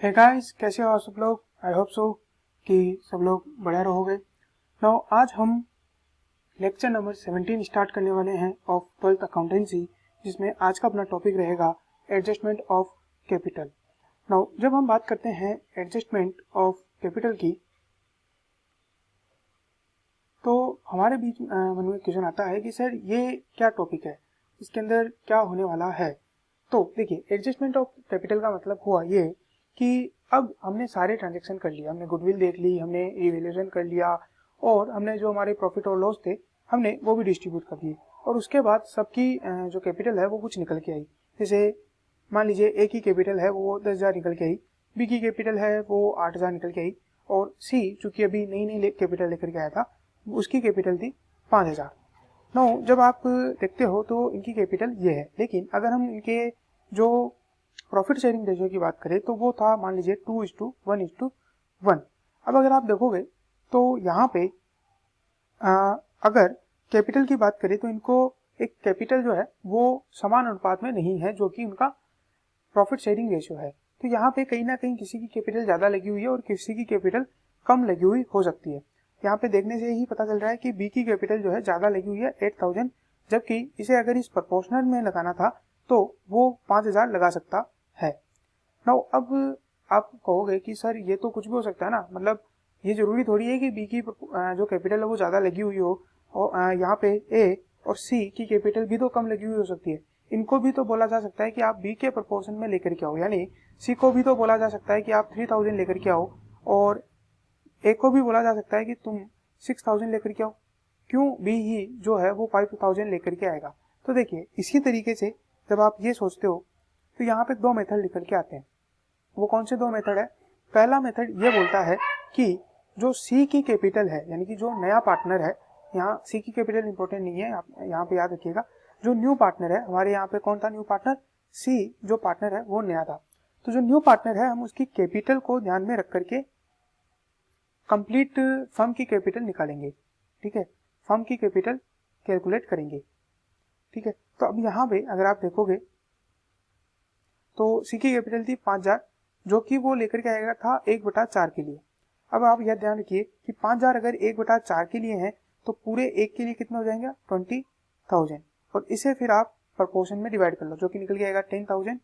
Hey guys, कैसे हो आप सब लोग। आई होप सो कि सब लोग बढ़िया रहोगे। नाउ आज हम लेक्चर नंबर 17 स्टार्ट करने वाले हैं ऑफ 12th अकाउंटेंसी, जिसमें आज का अपना टॉपिक रहेगा एडजस्टमेंट ऑफ कैपिटल। नाउ जब हम बात करते हैं एडजस्टमेंट ऑफ कैपिटल की, तो हमारे बीच मन में क्वेश्चन आता है कि सर ये क्या टॉपिक है, इसके अंदर क्या होने वाला है। तो देखिए, एडजस्टमेंट ऑफ कैपिटल का मतलब हुआ ये कि अब हमने सारे ट्रांजैक्शन कर लिया, हमने गुडविल देख ली, हमने रिवैल्यूएशन कर लिया, और हमने जो हमारे प्रॉफिट और लॉस थे हमने वो भी डिस्ट्रीब्यूट कर दिए, और उसके बाद सबकी जो कैपिटल है वो कुछ निकल के आई। जैसे मान लीजिए ए की कैपिटल है वो 10,000 निकल के आई, बी की कैपिटल है वो 8,000 निकल के आई, और सी चूंकि अभी नई नई कैपिटल लेकर के आया था, उसकी कैपिटल थी 5,000। नो, जब आप देखते हो तो इनकी कैपिटल ये है, लेकिन अगर हम इनके जो प्रॉफिट शेयरिंग रेशियो की बात करें तो वो था मान लीजिए 2:1:1। अब अगर आप देखोगे तो यहाँ पे अगर कैपिटल की बात करें तो इनको एक कैपिटल जो है वो समान अनुपात में नहीं है, जो कि उनका प्रॉफिट शेयरिंग रेशियो है। तो यहाँ पे कहीं ना कहीं किसी की कैपिटल ज्यादा लगी हुई है और किसी की कैपिटल कम लगी हुई हो सकती है। यहाँ पे देखने से ही पता चल रहा है कि बी की कैपिटल जो है ज्यादा लगी हुई है 8,000, जबकि इसे अगर इस प्रोपोर्शनल में लगाना था तो वो 5,000 लगा सकता है। नाउ अब आप कहोगे कि सर ये तो कुछ भी हो सकता है ना, मतलब ये जरूरी थोड़ी है कि बी की जो कैपिटल है वो ज्यादा लगी हुई हो, और यहाँ पे ए और सी की कैपिटल भी तो कम लगी हुई हो सकती है। इनको भी तो बोला जा सकता है कि आप बी के प्रोपोर्शन में लेकर के आओ, यानी सी को भी तो बोला जा सकता है कि आप 3,000 लेकर के आओ, और ए को भी बोला जा सकता है कि तुम 6,000 लेकर के आओ। क्यों बी ही जो है वो 5,000 लेकर के आएगा। तो देखिए, इसी तरीके से जब आप ये सोचते हो तो यहाँ पे दो मेथड निकल के आते हैं। वो कौन से दो मेथड है? पहला मेथड ये बोलता है कि जो सी की कैपिटल है, यानी कि जो नया पार्टनर है, यहाँ सी की कैपिटल इंपॉर्टेंट नहीं है, आप यहाँ पे याद रखिएगा, जो न्यू पार्टनर है, हमारे यहाँ पे कौन था न्यू पार्टनर? सी जो पार्टनर है वो नया था। तो जो न्यू पार्टनर है हम उसकी कैपिटल को ध्यान में रख करके कंप्लीट फर्म की कैपिटल निकालेंगे। ठीक है, फर्म की कैपिटल कैलकुलेट करेंगे। ठीक है, तो अब यहाँ पे अगर आप देखोगे तो सी की कैपिटल थी 5,000, जो कि वो लेकर के आएगा था 1/4 के लिए। अब आप यह ध्यान रखिए कि 5,000 अगर 1/4 के लिए है तो पूरे एक के लिए कितना हो जाएगा? 20,000, और इसे फिर आप प्रपोर्शन में डिवाइड कर लो, जो कि निकल के आएगा 10,000,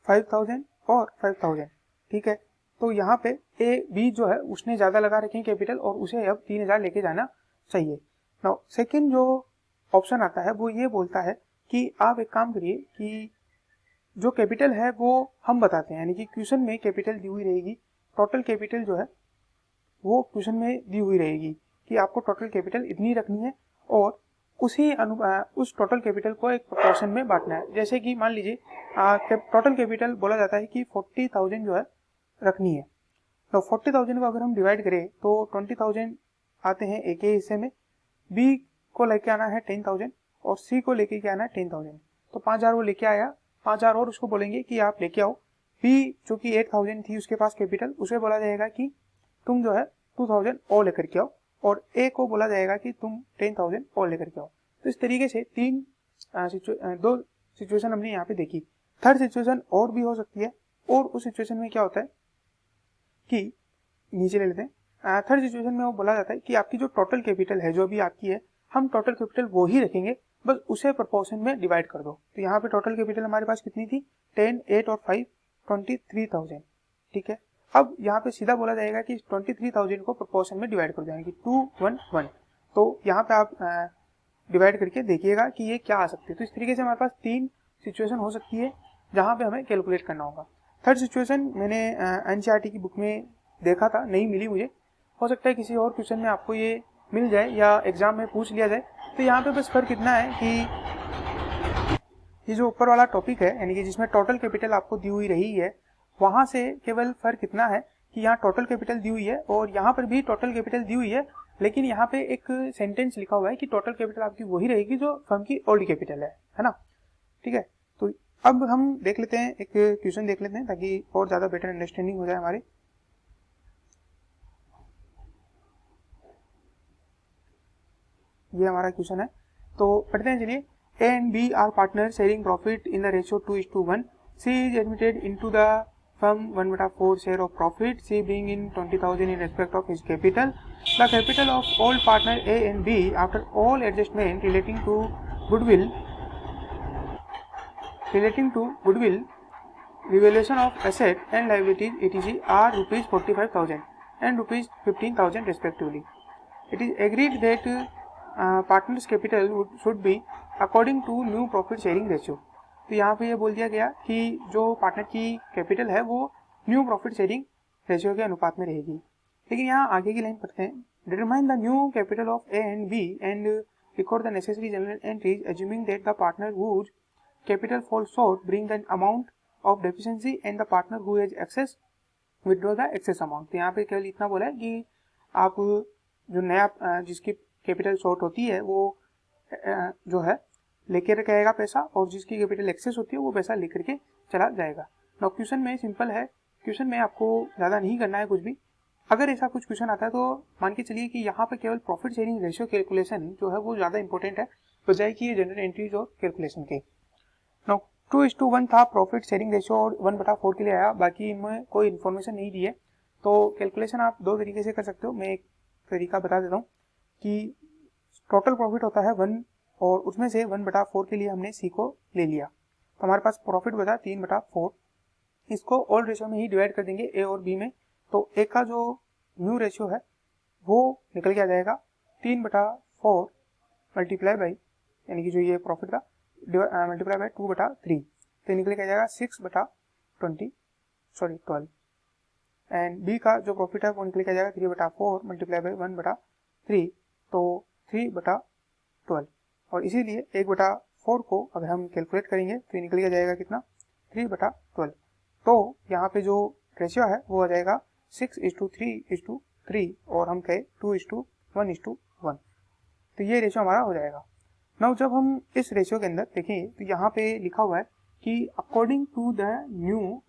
5,000 और 5,000। ठीक है, तो यहाँ पे ए बी जो है उसने ज्यादा लगा रखे हैं कैपिटल, और उसे अब 3,000 लेके जाना चाहिए। नाउ सेकेंड जो ऑप्शन आता है वो ये बोलता है कि आप एक काम करिए कि जो कैपिटल है वो हम बताते हैं, यानी कि क्वेश्चन में कैपिटल दी हुई रहेगी, टोटल कैपिटल जो है वो क्वेश्चन में दी हुई रहेगी कि आपको टोटल कैपिटल इतनी रखनी है, और उस टोटल कैपिटल को एक प्रोपोर्शन में बांटना है। जैसे कि मान लीजिए टोटल कैपिटल बोला जाता है कि 40,000 जो है रखनी है। तो 40,000 को अगर हम डिवाइड करें तो 20,000 आते हैं ए के हिस्से में, बी को लेके आना है 10,000, और सी को लेके आना है 10,000। तो 5,000 वो लेके आया, 5,000 और उसको बोलेंगे कि आप लेके आओ। बी जो कि 8,000 थी उसके पास कैपिटल, उसे बोला जाएगा कि तुम जो है 2,000 और लेकर के आओ, और ए को बोला जाएगा कि तुम 10,000 और लेकर के आओ। तो इस तरीके से दो सिचुएशन हमने यहाँ पे देखी। थर्ड सिचुएशन और भी हो सकती है, और उस सिचुएशन में क्या होता है कि नीचे ले लेते हैं। थर्ड सिचुएशन में वो बोला जाता है कि आपकी जो टोटल कैपिटल है जो भी आपकी है, हम टोटल कैपिटल वो ही रखेंगे, बस उसे प्रोपोर्शन में डिवाइड कर दो। तो यहाँ पे टोटल कैपिटल हमारे पास कितनी थी? 10, 8 और 5, 23,000। ठीक है, अब यहाँ पे सीधा बोला जाएगा कि 23,000 को प्रोपोर्शन में डिवाइड कर देंगे 2:1:1। तो यहाँ पे आप डिवाइड करके देखिएगा कि ये क्या आ सकती है। तो इस तरीके से हमारे पास तीन सिचुएशन हो सकती है जहाँ पे हमें कैलकुलेट करना होगा। थर्ड सिचुएशन मैंने एनसीईआरटी की बुक में देखा था, नहीं मिली मुझे, हो सकता है किसी और क्वेश्चन में आपको ये मिल जाए या एग्जाम में पूछ लिया जाए। तो यहाँ पे बस फर्क इतना है कि ये जो ऊपर वाला टॉपिक है, यानी कि जिसमें टोटल कैपिटल आपको दी हुई रही है, वहां से केवल फर्क इतना है कि यहाँ टोटल कैपिटल दी हुई है और यहाँ पर भी टोटल कैपिटल दी हुई है, लेकिन यहाँ पे एक सेंटेंस लिखा हुआ है कि टोटल कैपिटल आपकी वही रहेगी जो फर्म की ओल्ड कैपिटल है ना। ठीक है, तो अब हम देख लेते हैं, एक क्वेश्चन देख लेते हैं ताकि और ज्यादा बेटर अंडरस्टैंडिंग हो जाए हमारी। ये हमारा क्वेश्चन है, तो पढ़ते हैं चलिए। A and B are partners sharing profit in the ratio 2:1. C is admitted into the firm 1/4 share of profit. C bring in 20,000 in respect of his capital. The capital of all partner A and B after all adjustment relating to goodwill, revaluation of asset and liabilities etc. are rupees 45,000 and rupees 15,000 respectively. It is agreed that partners capital should be according to new profit sharing ratio. तो यहाँ पे ये बोल दिया गया कि जो partner की कैपिटल है वो न्यू प्रॉफिट शेयरिंग रेशियो के अनुपात में रहेगी। लेकिन यहाँ आगे की लाइन पढ़ते हैं, determine the new capital of A and B and record the necessary journal entries assuming that the partner whose capital fall short bring the amount of deficiency and the partner who has excess withdraw the excess amount. तो यहाँ पे केवल इतना बोला है कि आप जो नया जिसकी कैपिटल शॉर्ट होती है वो जो है लेकर रहेगा पैसा, और जिसकी कैपिटल एक्सेस होती है वो पैसा लेकर के चला जाएगा। नाउ क्वेश्चन में सिंपल है, क्वेश्चन में आपको ज़्यादा नहीं करना है कुछ भी। अगर ऐसा कुछ क्वेश्चन आता है तो मान के चलिए कि यहाँ पे केवल प्रॉफिट शेयरिंग रेशियो कैलकुलेशन जो है वो ज़्यादा इंपॉर्टेंट है बजाय कि ये जनरल एंट्रीज और कैलकुलेशन के। नाउ 2:1 था प्रॉफिट शेयरिंग रेशियो और 1/4 के लिए आया, बाकी इनमें कोई इन्फॉर्मेशन नहीं दी है। तो कैलकुलेशन आप दो तरीके से कर सकते हो। मैं एक तरीका बता देता हूँ कि टोटल प्रॉफिट होता है 1 और उसमें से 1/4 के लिए हमने सी को ले लिया, तो हमारे पास प्रॉफिट बचा 3/4। इसको ऑल रेशियो में ही डिवाइड कर देंगे ए और बी में, तो ए का जो न्यू रेशियो है वो निकल के आ जाएगा 3/4 मल्टीप्लाई बाई, यानी कि जो ये प्रॉफिट था मल्टीप्लाई बाई 2/3, तो निकल के आ जाएगा 12 एंड बी का जो प्रॉफिट है वो निकल के आ जाएगा 3/4 मल्टीप्लाई बाई 1/3, तो 3/12, और इसीलिए 1/4 को अगर हम कैलकुलेट करेंगे तो निकल के जाएगा कितना 3/12। तो यहाँ पे जो रेशियो है वो आ जाएगा 6:3:3 और हम कहें 2:1:1, तो ये रेशियो हमारा हो जाएगा। नाउ जब हम इस रेशियो के अंदर देखें तो यहाँ पे लिखा हुआ है कि according to the new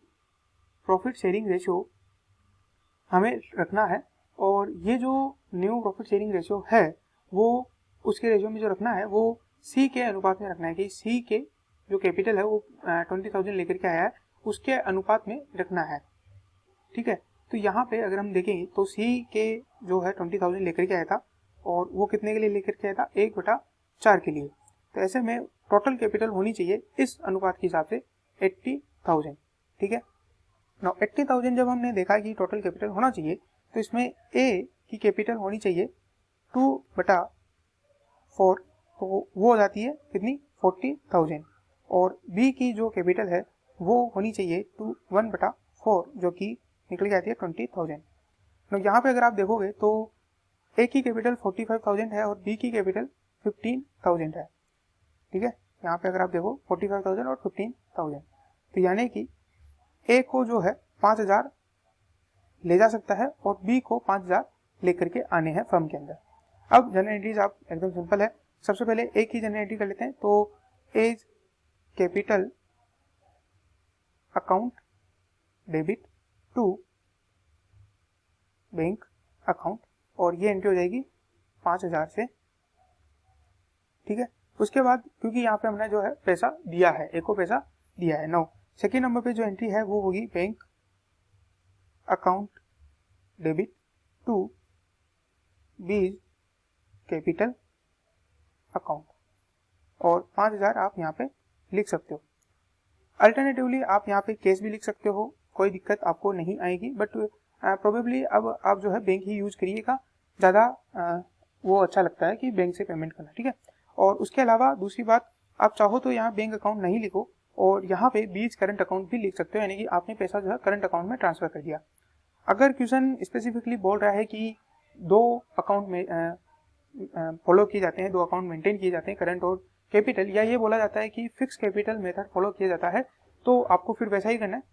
profit sharing ratio हमें रखना है, और ये जो न्यू प्रॉफिट शेयरिंग रेशियो है वो उसके रेशियो में जो रखना है वो सी के अनुपात में रखना है, कि सी के जो कैपिटल है वो 20,000 लेकर के आया है उसके अनुपात में रखना है। ठीक है, तो यहाँ पे अगर हम देखें तो सी के जो है 20,000 लेकर के आया था और वो कितने के लिए लेकर के आया था 1/4 के लिए, तो ऐसे में टोटल कैपिटल होनी चाहिए इस अनुपात के हिसाब से 80,000। ठीक है, नाउ 80,000 जब हमने देखा कि टोटल कैपिटल होना चाहिए तो इसमें ए की कैपिटल होनी चाहिए 2/4, तो वो हो जाती है कितनी 40,000, और बी की जो कैपिटल है वो होनी चाहिए 1/4 जो कि निकल के आती है 20,000। तो यहाँ पे अगर आप देखोगे तो ए की कैपिटल 45,000 है और बी की कैपिटल 15,000 है। ठीक है, यहाँ पे अगर आप देखो 45,000 और 15,000, तो यानी कि ए को जो है 5,000 ले जा सकता है और बी को 5,000 लेकर के आने हैं फर्म के अंदर। अब जनरल एंट्रीज आप एकदम सिंपल है, सबसे पहले ए की जनरल एंट्री कर लेते हैं। तो as capital account debit to bank account, और ये एंट्री हो जाएगी 5,000 से। ठीक है, उसके बाद क्योंकि यहाँ पे हमने जो है पैसा दिया है, ए को पैसा दिया है। नो सेकेंड नंबर पे जो एंट्री है वो होगी bank account debit to B's capital account, और 5,000 आप यहाँ पे लिख सकते हो। अल्टरनेटिवली आप यहाँ पे कैश भी लिख सकते हो, कोई दिक्कत आपको नहीं आएगी, बट प्रोबेबली अब आप जो है बैंक ही यूज करिएगा, ज़्यादा वो अच्छा लगता है कि बैंक से पेमेंट करना। ठीक है, और उसके अलावा दूसरी बात, आप चाहो तो यहाँ बैंक अकाउंट नहीं लिखो और यहाँ पे बीच करंट अकाउंट भी लिख सकते हो, यानी कि आपने पैसा जो है करंट अकाउंट में ट्रांसफर कर दिया। अगर क्वेश्चन स्पेसिफिकली बोल रहा है कि दो अकाउंट में फॉलो किए जाते हैं, दो अकाउंट मेंटेन किए जाते हैं, करंट और कैपिटल, या ये बोला जाता है कि फिक्स कैपिटल मेथड फॉलो किया जाता है, तो आपको फिर वैसा ही करना है।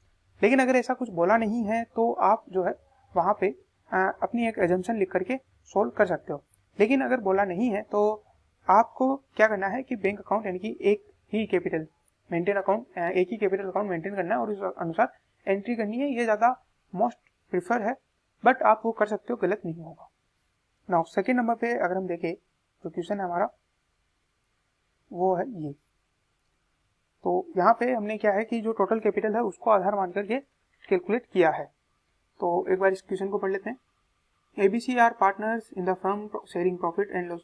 लेकिन अगर ऐसा कुछ बोला नहीं है तो आप जो है वहाँ पे अपनी एक एजम्पशन लिख करके सोल्व कर सकते हो। लेकिन अगर बोला नहीं है तो आपको क्या करना है कि बैंक अकाउंट यानी कि एक ही कैपिटल मेंटेन अकाउंट, एक ही कैपिटल अकाउंट मेंटेन करना है और उस अनुसार एंट्री करनी है। ये ज़्यादा मोस्ट प्रिफर है, बट आप वो कर सकते हो, गलत नहीं होगा। नाउ सेकेंड नंबर पे अगर हम देखें तो क्वेश्चन है हमारा वो है ये। तो यहाँ पे हमने क्या है कि जो टोटल कैपिटल है उसको आधार मान करके कैलकुलेट किया है। तो एक बार इस क्वेश्चन को पढ़ लेते हैं। ABC are partners in the firm sharing profit and loss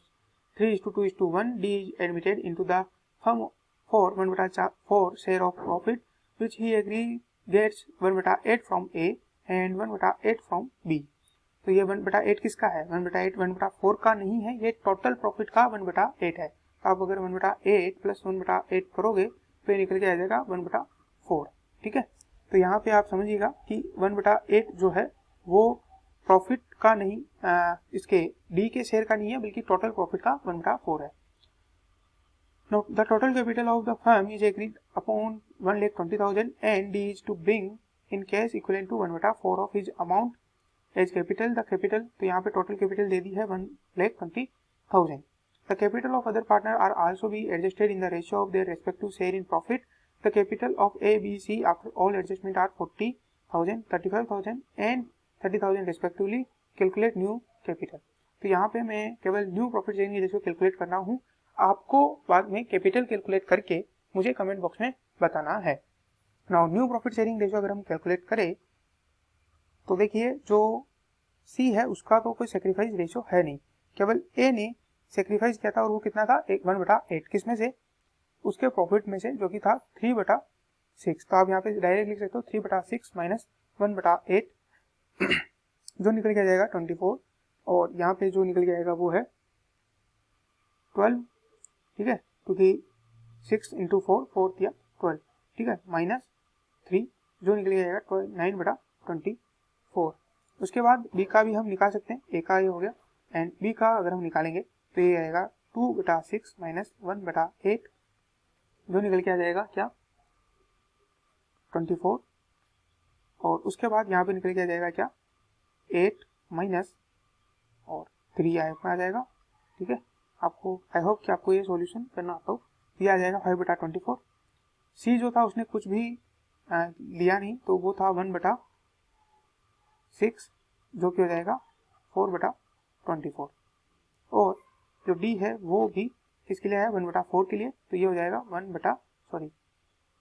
3:2:1. D is admitted into the firm for 1/4 share of profit which he agree gets 1/8 from A and 1/8 from B. तो ये 1/8 किसका है? 1/8 1/4 का नहीं है, ये टोटल प्रॉफिट का 1/8 है। तो आप अगर 1/8 प्लस 1/8 करोगे तो ये निकल के आ जाएगा 1/4। ठीक है, तो यहाँ पे आप समझिएगा कि 1/8 जो है वो प्रॉफिट का नहीं, इसके डी के शेयर का नहीं है, बल्कि टोटल प्रॉफिट का 1/4 है। Now the total capital of the firm is agreed upon 1,20,000 and D is to bring in cash equivalent to 1/4 of his amount as capital. The capital, तो यहाँ पे टोटल कैपिटल दे दी है 1,20,000. The capital of other partner are also be adjusted in the ratio of their respective share in profit. The capital of A, B, C after all adjustment are 40,000, 35,000 and 30,000 respectively. Calculate new capital. तो यहाँ पे मैं केवल new profit sharing ratio calculate करना हूँ, आपको बाद में कैपिटल कैलकुलेट करके मुझे कमेंट बॉक्स में बताना है। Now new profit sharing ratio अगर हम कैलकुलेट करें तो देखिए जो सी है उसका तो कोई सेक्रीफाइस रेशियो है नहीं, केवल ए ने सेक्रीफाइस किया था और वो कितना था 1/8, किसमें से? उसके प्रॉफिट में से, जो कि था 3/6। तो आप यहाँ पे डायरेक्ट लिख सकते हो 3/6 माइनस 1/8 जो निकल के जाएगा 24, और यहाँ पे जो निकल के आएगा वो है 12। ठीक है, क्योंकि 6 × 4 4 दिया 12। ठीक है, माइनस 3 जो निकल के जाएगा 9/24। उसके बाद बी का भी हम निकाल सकते हैं, ए का ये हो गया, एंड बी का अगर हम निकालेंगे तो ये आएगा 2/6 माइनस 1/8 जो निकल के आ जाएगा क्या 24, और उसके बाद यहाँ पे निकल के आ जाएगा क्या 8 माइनस और 3 आ जाएगा। ठीक है, आपको आई होप कि आपको ये सॉल्यूशन करना आता हो। ये आ जाएगा 5/24। सी जो था उसने कुछ भी लिया नहीं, तो वो था 1/6 जो कि हो जाएगा 4/24, और जो डी है वो भी किसके लिए है 1/4 के लिए, तो ये हो जाएगा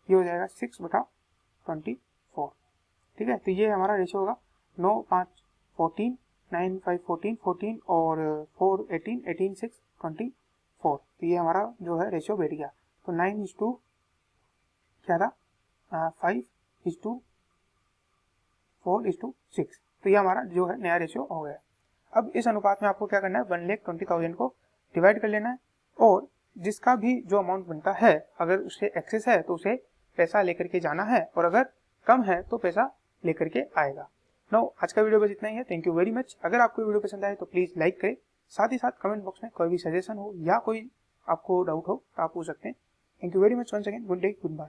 ये हो जाएगा 6/24। ठीक है, तो ये हमारा रेशियो होगा 9 5 14 9 5 14 14 और 4 18 18 6 24। तो ये हमारा जो है रेशियो बैठ गया। तो 9:2 क्या था 5:4:6। तो ये हमारा जो है नया रेशियो हो गया। अब इस अनुपात में आपको क्या करना है 1,20,000 को डिवाइड कर लेना है, और जिसका भी जो अमाउंट बनता है अगर उससे एक्सेस है तो उसे पैसा लेकर के जाना है, और अगर कम है तो पैसा लेकर के आएगा। नो, आज का वीडियो बस इतना ही है। Thank you very much. अगर आपको वीडियो पसंद आए तो प्लीज लाइक करें, साथ ही साथ कमेंट बॉक्स में कोई भी सजेशन हो या कोई आपको डाउट हो तो आप पूछ सकते हैं। Thank you very much once again, good day, good bye.